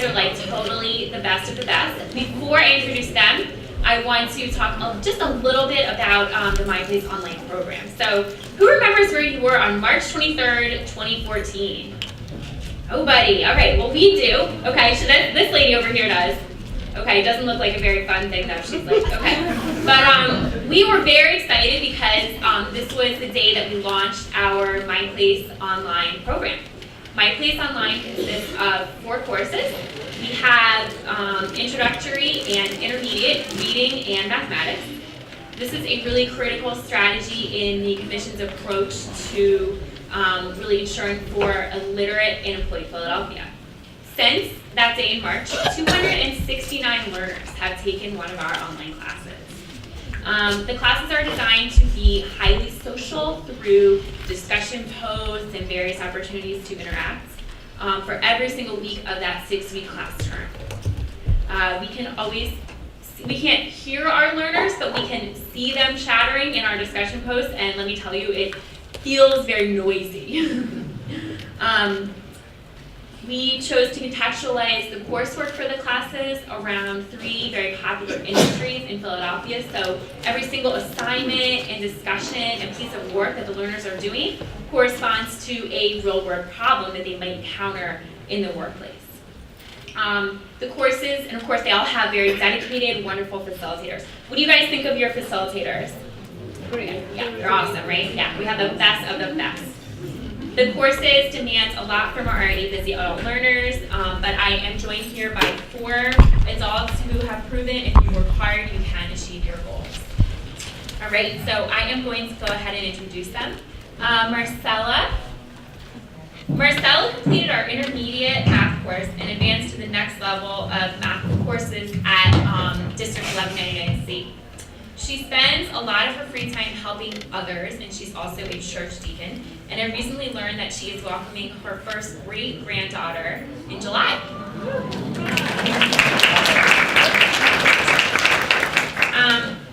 are like totally the best of the best. Before I introduce them, I want to talk just a little bit about the MyPlace online program. So who remembers where you were on March 23rd, 2014? Nobody. All right, well we do. Okay, so this lady over here does. Okay, it doesn't look like a very fun thing though, she's like, okay. But we were very excited because this was the day that we launched our MyPlace online program. MyPlace Online consists of 4 courses. We have introductory and intermediate reading and mathematics. This is a really critical strategy in the Commission's approach to really ensuring for a literate and employed Philadelphia. Since that day in March, 269 learners have taken one of our online classes. The classes are designed to be highly social through discussion posts and various opportunities to interact for every single week of that 6-week class term. We can't hear our learners, but we can see them chattering in our discussion posts, and let me tell you, it feels very noisy. We chose to contextualize the coursework for the classes around 3 very popular industries in Philadelphia. So every single assignment and discussion and piece of work that the learners are doing corresponds to a real-world problem that they might encounter in the workplace. The courses, and of course, they all have very dedicated, wonderful facilitators. What do you guys think of your facilitators? Yeah, they're awesome, right? Yeah, we have the best of the best. The courses demand a lot from our already busy adult learners, but I am joined here by 4 adults who have proven if you work hard, you can achieve your goals. All right, so I am going to go ahead and introduce them. Marcella completed our intermediate math course and advanced to the next level of math courses at District 1199 State. She spends a lot of her free time helping others, and she's also a church deacon. And I recently learned that she is welcoming her first great-granddaughter in July.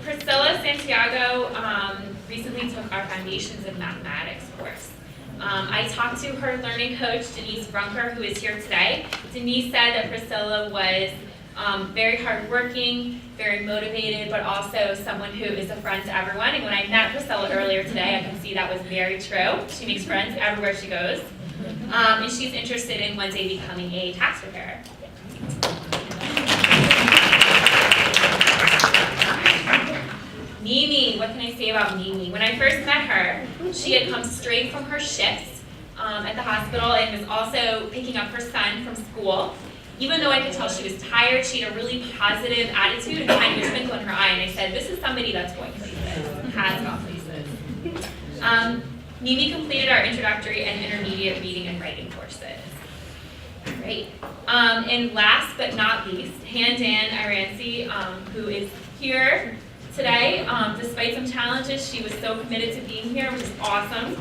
Priscilla Santiago recently took our Foundations of Mathematics course. I talked to her learning coach, Denise Brunker, who is here today. Denise said that Priscilla was very hardworking, very motivated, but also someone who is a friend to everyone. And when I met Priscilla earlier today, I could see that was very true. She makes friends everywhere she goes. And she's interested in one day becoming a tax preparer. Mimi, what can I say about Mimi? When I first met her, she had come straight from her shifts at the hospital and was also picking up her son from school. Even though I could tell she was tired, she had a really positive attitude and kind of a twinkle in her eye, and I said, this is somebody that's going places, has gone places. Mimi completed our introductory and intermediate reading and writing courses. Great. And last but not least, Handan Iranzi, who is here today. Despite some challenges, she was so committed to being here, which is awesome.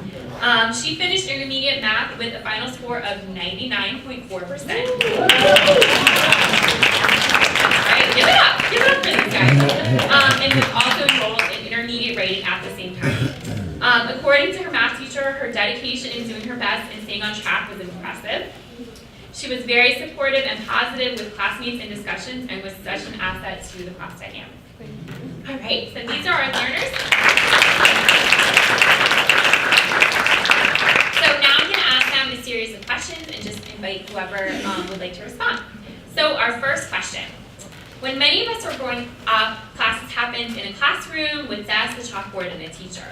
She finished intermediate math with a final score of 99.4%. Alright, give it up for this guy. And was also enrolled in intermediate writing at the same time. According to her math teacher, her dedication in doing her best and staying on track was impressive. She was very supportive and positive with classmates and discussions and was such an asset to the class dynamic. All right, so these are our learners. So now I'm going to ask them a series of questions and just invite whoever would like to respond. So our first question. When many of us were growing up, classes happened in a classroom with desks, a chalkboard, and a teacher.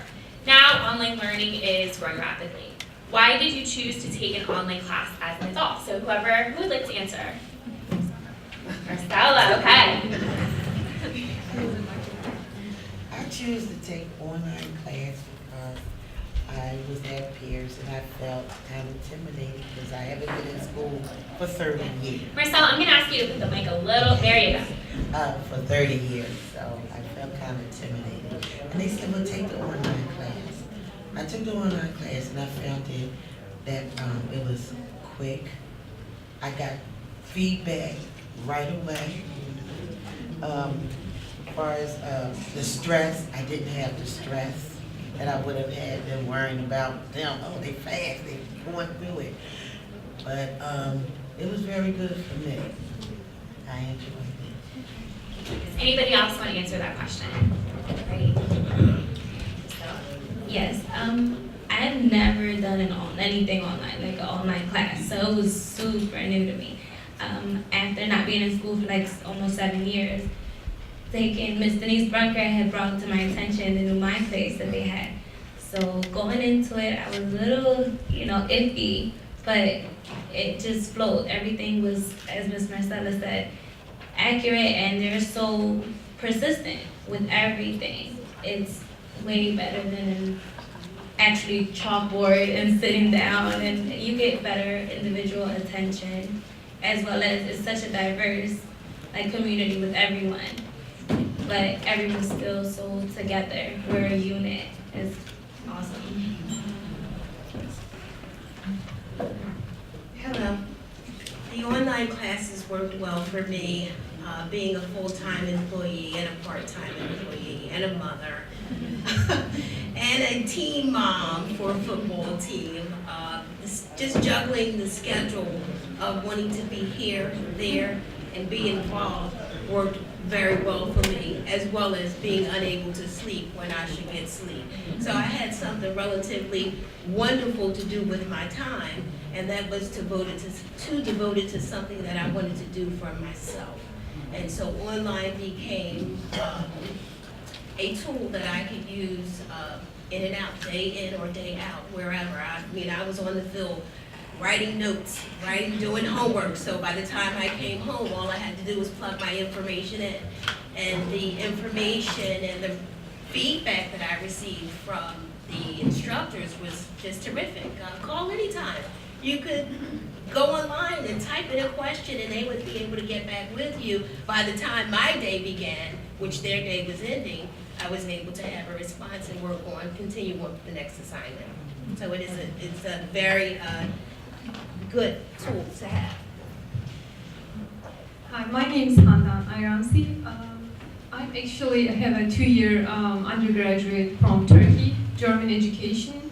Now online learning is growing rapidly. Why did you choose to take an online class as an adult? So who would like to answer? Marcella, okay. I choose to take online class because I was at Pierce and I felt kind of intimidated because I haven't been in school for 30 years. Marcella, I'm going to ask you to put the mic a little, there you go. For 30 years, so I felt kind of intimidated. And they said, well, take the online class. I took the online class and I found that it was quick. I got feedback right away. As far as the stress, I didn't have the stress that I would have had been worrying about them. Oh, they fast, they going through it. But it was very good for me. I enjoyed it. Does anybody else want to answer that question? Right. Yes, I've never done anything online, like an online class, so it was super new to me. After not being in school for like almost 7 years, Miss Denise Brunker had brought to my attention the new Mind Place that they had. So going into it, I was a little, iffy, but it just flowed. Everything was, as Miss Marcella said, accurate, and they're so persistent with everything. It's way better than actually chalkboard and sitting down, and you get better individual attention, as well as it's such a diverse community with everyone, but everyone's still so together. We're a unit. It's awesome. Hello. The online classes worked well for me, being a full-time employee and a part-time employee and a mother and a team mom for a football team. Just juggling the schedule of wanting to be here, there, and be involved worked very well for me, as well as being unable to sleep when I should get sleep. So I had something relatively wonderful to do with my time, and that was to devote it to something that I wanted to do for myself. And so online became a tool that I could use in and out, day in or day out, wherever. I was on the field writing notes, doing homework. So by the time I came home, all I had to do was plug my information in. And the information and the feedback that I received from the instructors was just terrific. Call anytime. You could go online and type in a question and they would be able to get back with you. By the time my day began, which their day was ending, I was able to have a response and continue on with the next assignment. So it's a very good tool to have. Hi, my name is Handan Ayramsi. I have a 2-year undergraduate from Turkey, German education,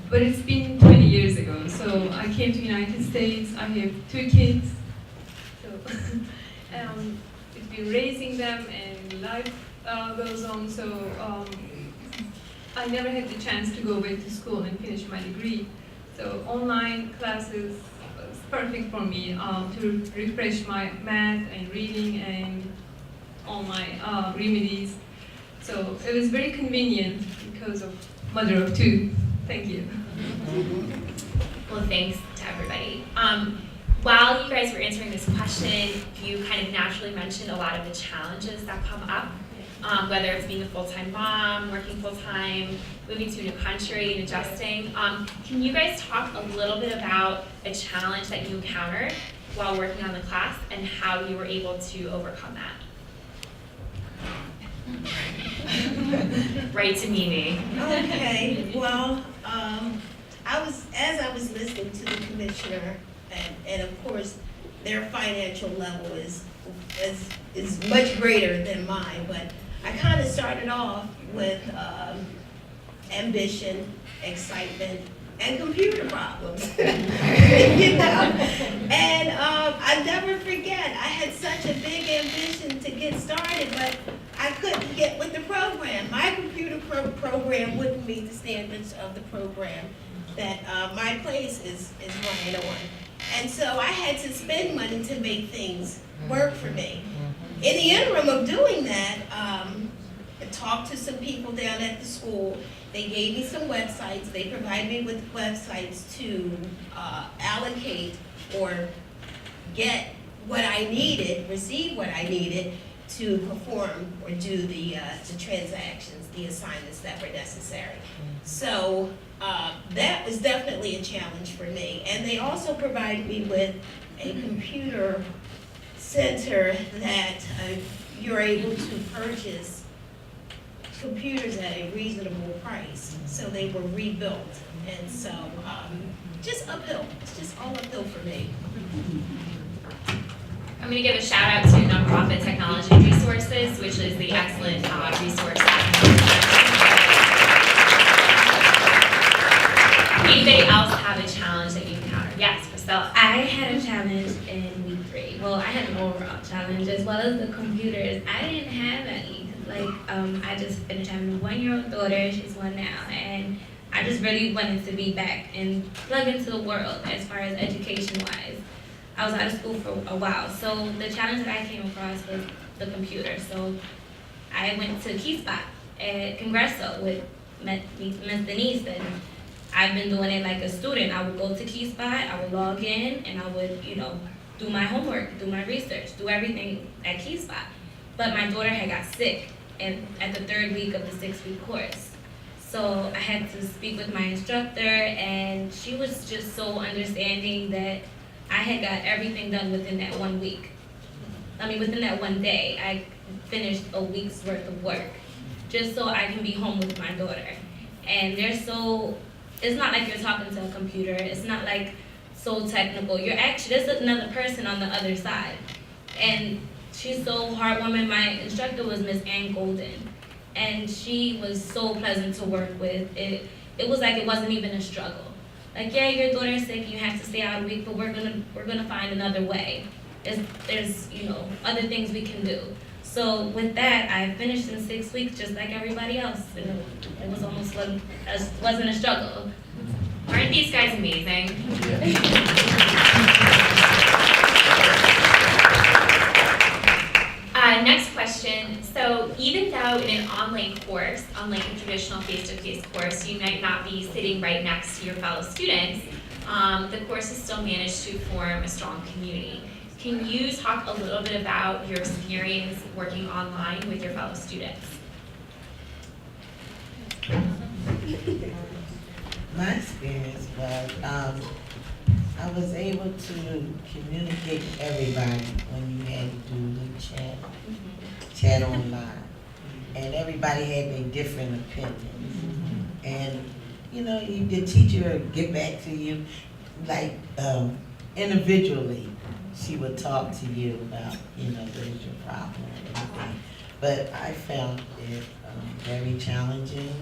but it's been 20 years ago. So I came to United States. I have 2 kids. So it's been raising them, and life goes on. So I never had the chance to go back to school and finish my degree. So online classes was perfect for me to refresh my math and reading and all my remedies. So it was very convenient because of mother of 2. Thank you. Well, thanks to everybody. While you guys were answering this question, you kind of naturally mentioned a lot of the challenges that come up, whether it's being a full-time mom, working full-time, moving to a new country, and adjusting. Can you guys talk a little bit about a challenge that you encountered while working on the class and how you were able to overcome that? Right to Mimi. Okay, well, as I was listening to the commissioner, and of course, their financial level is much greater than mine, but I kind of started off with ambition, excitement, and computer problems. And I never forget, I had such a big ambition to get started, but I couldn't get with the program. My computer program wouldn't meet the standards of the program that My Place is running on. And so I had to spend money to make things work for me. In the interim of doing that, I talked to some people down at the school. They gave me some websites. They provided me with websites to allocate or get what I needed, receive what I needed to perform or do the transactions, the assignments that were necessary. So that was definitely a challenge for me. And they also provided me with a computer center that you're able to purchase computers at a reasonable price. So they were rebuilt. And so just uphill. It's just all uphill for me. I'm going to give a shout out to Nonprofit Technology Resources, which is the excellent resource that Anybody else have a challenge that you encountered? Yes, Priscilla. I had a challenge in week 3. Well, I had an overall challenge as well as the computers. I didn't have any. Like, I just finished having a 1-year-old daughter. She's 1 now, and I just really wanted to be back and plug into the world as far as education-wise. I was out of school for a while, so the challenge that I came across was the computer. So I went to KeySpot at Congresso with Miss Denise, and I've been doing it like a student. I would go to KeySpot, I would log in, and I would, do my homework, do my research, do everything at KeySpot. But my daughter had got sick at the 3rd week of the 6-week course. So I had to speak with my instructor, and she was just so understanding that I had got everything done within that 1 week. Within that 1 day, I finished a week's worth of work, just so I can be home with my daughter. And it's not like you're talking to a computer, it's not like so technical. There's another person on the other side. And she's so heartwarming. My instructor was Miss Ann Golden, and she was so pleasant to work with. It was like it wasn't even a struggle. Like, yeah, your daughter's sick, you have to stay out a week, but we're gonna find another way. There's other things we can do. So with that, I finished in 6 weeks just like everybody else. It was wasn't a struggle. Aren't these guys amazing? Next question. So even though in an online course, unlike a traditional face-to-face course, you might not be sitting right next to your fellow students, the course has still managed to form a strong community. Can you talk a little bit about your experience working online with your fellow students? My experience was, I was able to communicate with everybody when you had to do the chat online. And everybody had their different opinions. And, the teacher would get back to you, like, individually. She would talk to you about, what is your problem and everything. But I found it very challenging.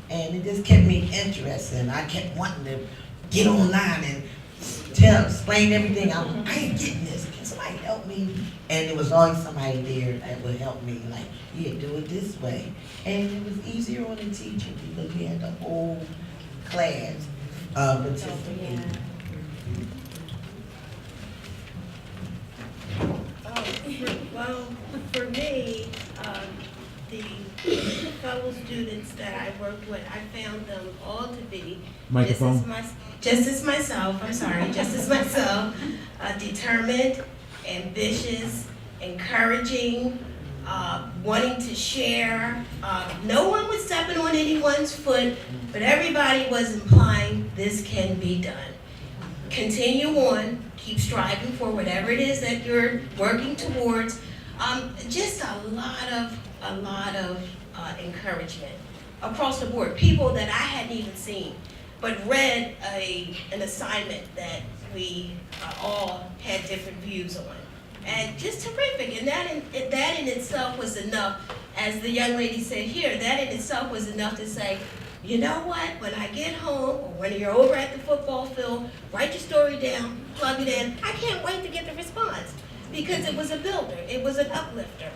And it just kept me interested. I kept wanting to get online and explain everything. I ain't getting this. Can somebody help me? And there was always somebody there that would help me. Like, yeah, do it this way. And it was easier on the teacher because we had the whole class participate. Well, for me, the fellow students that I worked with, I found them all to be just as myself, determined, ambitious, encouraging, wanting to share. No one was stepping on anyone's foot, but everybody was implying this can be done. Continue on, keep striving for whatever it is that you're working towards. Just a lot of encouragement across the board. People that I hadn't even seen, but read an assignment that we all had different views on. And just terrific, and that in itself was enough, as the young lady said here, that in itself was enough to say, you know what, when I get home, or when you're over at the football field, write your story down, plug it in. I can't wait to get the response, because it was a builder, it was an uplifter.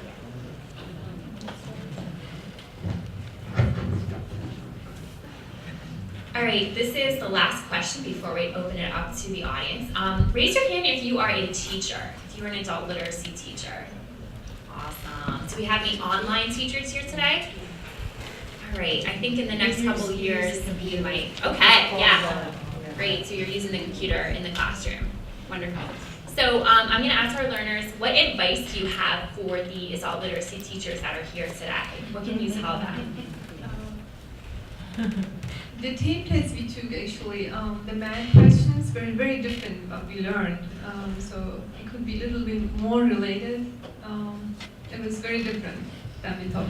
All right, this is the last question before we open it up to the audience. Raise your hand if you are a teacher, if you're an adult literacy teacher. Awesome. Do we have any online teachers here today? All right, I think in the next couple of years, you might, okay, yeah. Great, so you're using the computer in the classroom. Wonderful. So I'm gonna ask our learners, what advice do you have for the adult literacy teachers that are here today? What can you tell them? The team test we took actually, the math questions were very different what we learned. So it could be a little bit more related. It was very different than we thought.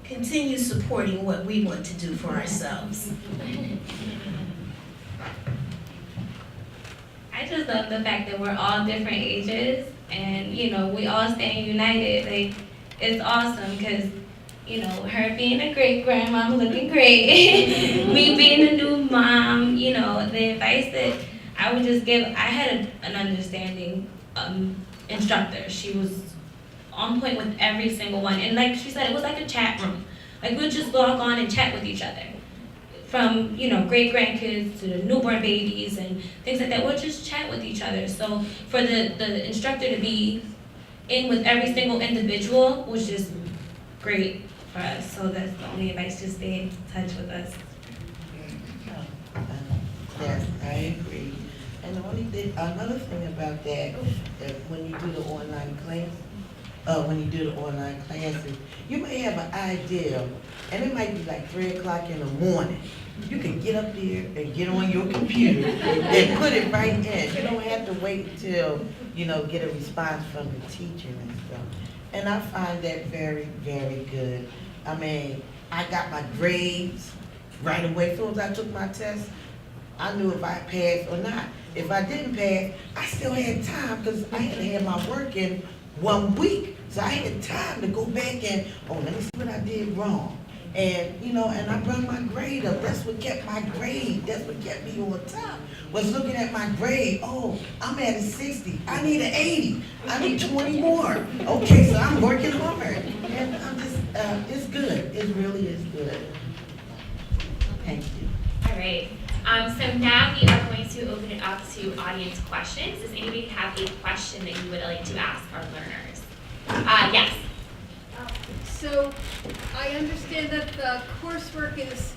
Continue supporting what we want to do for ourselves. I just love the fact that we're all different ages and, we all stand united. Like, it's awesome because, you know, her being a great grandma, I'm looking great. Me being a new mom, you know, the advice that I would just give, I had an understanding instructor. She was on point with every single one. And like she said, it was like a chat room. Like we'd just log on and chat with each other. From, you know, great grandkids to the newborn babies and things like that. We'll just chat with each other. So for the instructor to be in with every single individual was just great for us. So that's the only advice, just stay in touch with us. Yes, I agree. And the only thing, another thing about that, that when you do the online classes, you may have an idea, and it might be like 3 o'clock in the morning. You can get up there and get on your computer and put it right in. You don't have to wait until, you know, get a response from the teacher and stuff. And I find that very, very good. I mean, I got my grades right away. As soon as I took my test, I knew if I passed or not. If I didn't pass, I still had time because I had to have my work in 1 week. So I had time to go back and, let me see what I did wrong. And, you know, and I brought my grade up. That's what kept my grade. That's what kept me on top. Was looking at my grade. Oh, I'm at a 60. I need an 80. I need 20 more. Okay, so I'm working hard. And I'm just, it's good. It really is good. Thank you. All right. So now we are going to open it up to audience questions. Does anybody have a question that you would like to ask our learners? Yes. So I understand that the coursework is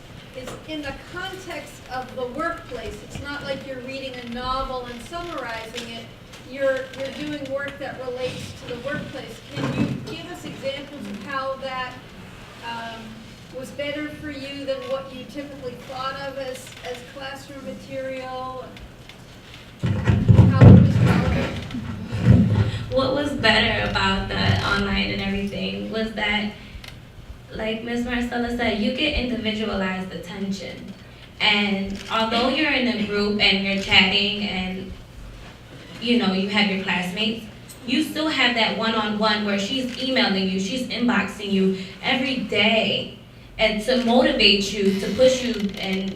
in the context of the workplace. It's not like you're reading a novel and summarizing it. You're doing work that relates to the workplace. Can you give us examples of how that was better for you than what you typically thought of as classroom material? How it was relevant? What was better about the online and everything was that, like Ms. Marcella said, you get individualized attention. And although you're in a group and you're chatting and, you know, you have your classmates, you still have that one-on-one where she's emailing you, she's inboxing you every day, and to motivate you, to push you, and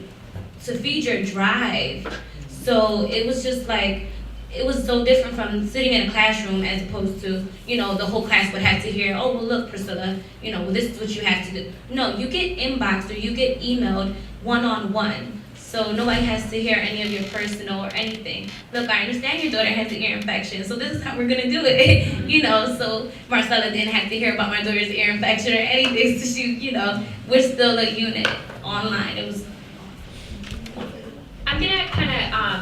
to feed your drive. So it was just like, it was so different from sitting in a classroom as opposed to, you know, the whole class would have to hear, oh, well, look, Priscilla, you know, well, this is what you have to do. No, you get inboxed or you get emailed one-on-one. So nobody has to hear any of your personal or anything. Look, I understand your daughter has an ear infection, so this is how we're gonna do it. You know, so Marcella didn't have to hear about my daughter's ear infection or anything, so she, you know, we're still a unit online. It was. I'm gonna kind of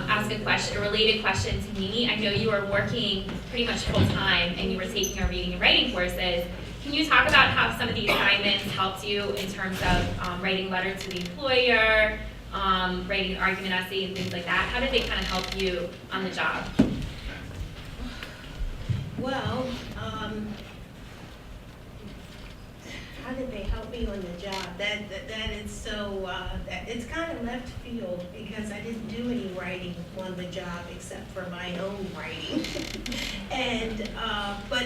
ask a question, a related question to Mimi. I know you are working pretty much full time and you were taking our reading and writing courses. Can you talk about how some of the assignments helped you in terms of writing letters to the employer, writing an argument essay and things like that? How did they kind of help you on the job? Well, how did they help me on the job? That is so, it's kind of left field because I didn't do any writing on the job except for my own writing. And, but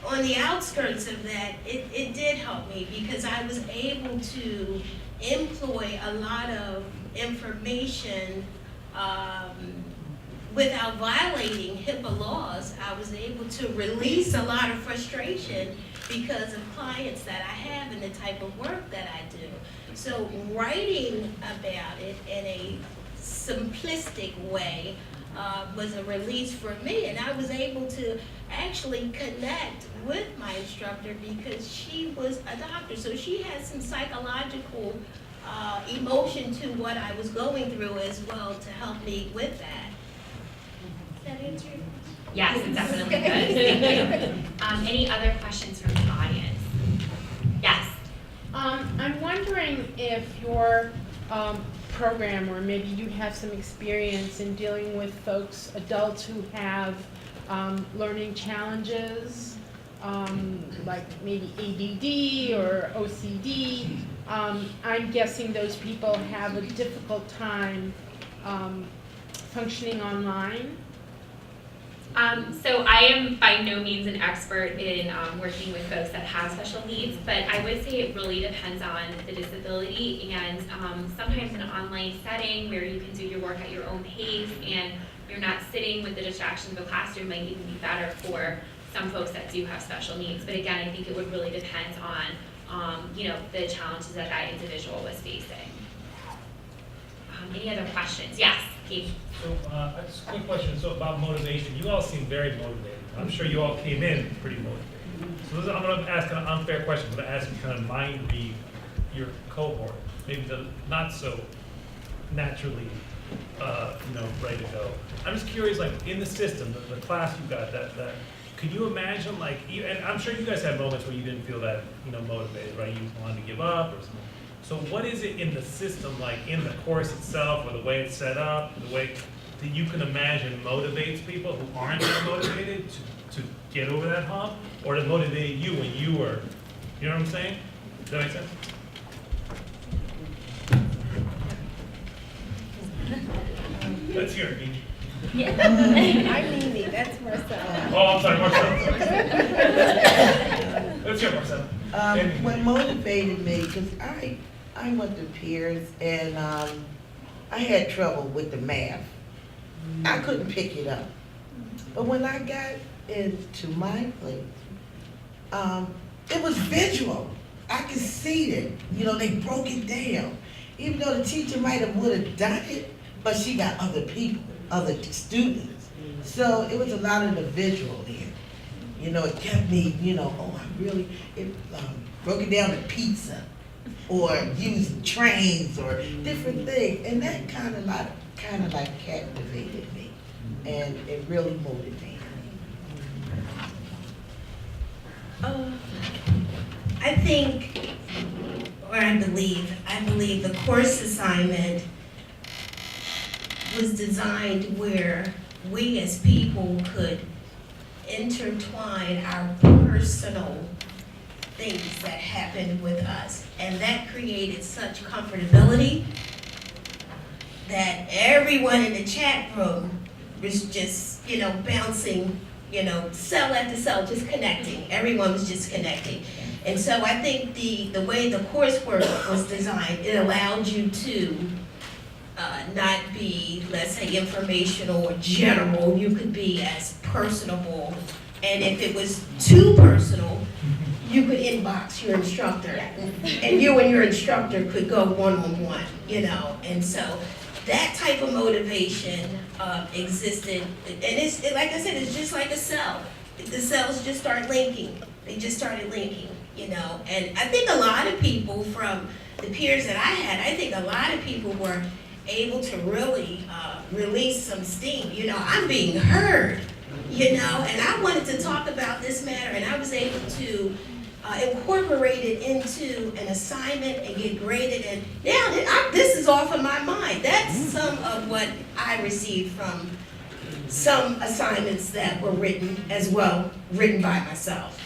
on the outskirts of that, it did help me because I was able to employ a lot of information without violating HIPAA laws. I was able to release a lot of frustration because of clients that I have and the type of work that I do. So writing about it in a simplistic way was a release for me, and I was able to actually connect with my instructor because she was a doctor, so she had some psychological emotion to what I was going through as well to help me with that. Does that answer your question? Yes, it definitely does. Thank you. Any other questions from the audience? Yes. I'm wondering if your program, or maybe you have some experience in dealing with folks, adults who have learning challenges, like maybe ADD or OCD. I'm guessing those people have a difficult time functioning online. So I am by no means an expert in working with folks that have special needs, but I would say it really depends on the disability, and sometimes in an online setting where you can do your work at your own pace and you're not sitting with the distraction of a classroom might even be better for some folks that do have special needs. But again, I think it would really depend on the challenges that that individual was facing. Any other questions? Yes, Keith. So, just a quick question, so about motivation, you all seem very motivated. I'm sure you all came in pretty motivated. So I'm gonna ask an unfair question, I'm gonna ask you kind of mind read your cohort, maybe the not so naturally, ready to go. I'm just curious, like, in the system, the class you got, that, could you imagine, like, and I'm sure you guys had moments where you didn't feel that, motivated, right? You wanted to give up or something. So what is it in the system, like in the course itself, or the way it's set up, the way that you can imagine motivates people who aren't that motivated to get over that hump, or that motivated you when you were, you know what I'm saying? Does that make sense? Let's hear it, Gigi. I'm Mimi, that's Marcella. Oh, I'm sorry, Marcel. Let's hear it, Marcel. What motivated me, because I went to Pierce and I had trouble with the math. I couldn't pick it up. But when I got into my place, it was visual. I could see it. They broke it down. Even though the teacher would have done it, but she got other people, other students. So it was a lot of the visual there. It kept me, it broke it down to pizza or using trains or different things. And that kind of like captivated me, and it really motivated me. I think, or I believe the course assignment was designed where we as people could intertwine our personal things that happened with us. And that created such comfortability that everyone in the chat room was just, bouncing, cell after cell, just connecting. Everyone was just connecting. And so I think the way the coursework was designed, it allowed you to not be, let's say, informational or general. You could be as personable. And if it was too personal, you could inbox your instructor. And you and your instructor could go one-on-one, And so that type of motivation existed. And it's, like I said, it's just like a cell. The cells just start linking. They just started linking, And I think a lot of people from the peers that I had, I think a lot of people were able to really release some steam. I'm being heard, and I wanted to talk about this matter, and I was able to incorporate it into an assignment and get graded, and now this is off of my mind. That's some of what I received from some assignments that were written by myself.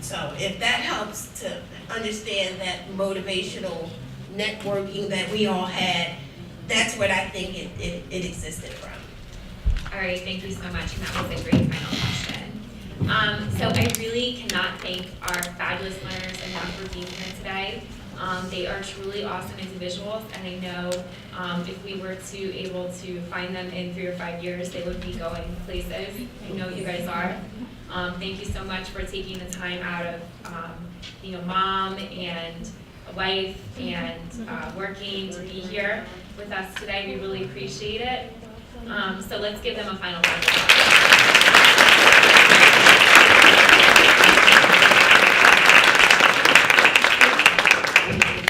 So if that helps to understand that motivational networking that we all had, that's what I think it existed from. All right, thank you so much, and that was a great final question. So I really cannot thank our fabulous learners enough for being here today. They are truly awesome individuals, and I know if we were able to find them in 3 or 5 years, they would be going places. I know you guys are. Thank you so much for taking the time out of being a mom and a wife and working to be here with us today. We really appreciate it. So let's give them a final round of applause.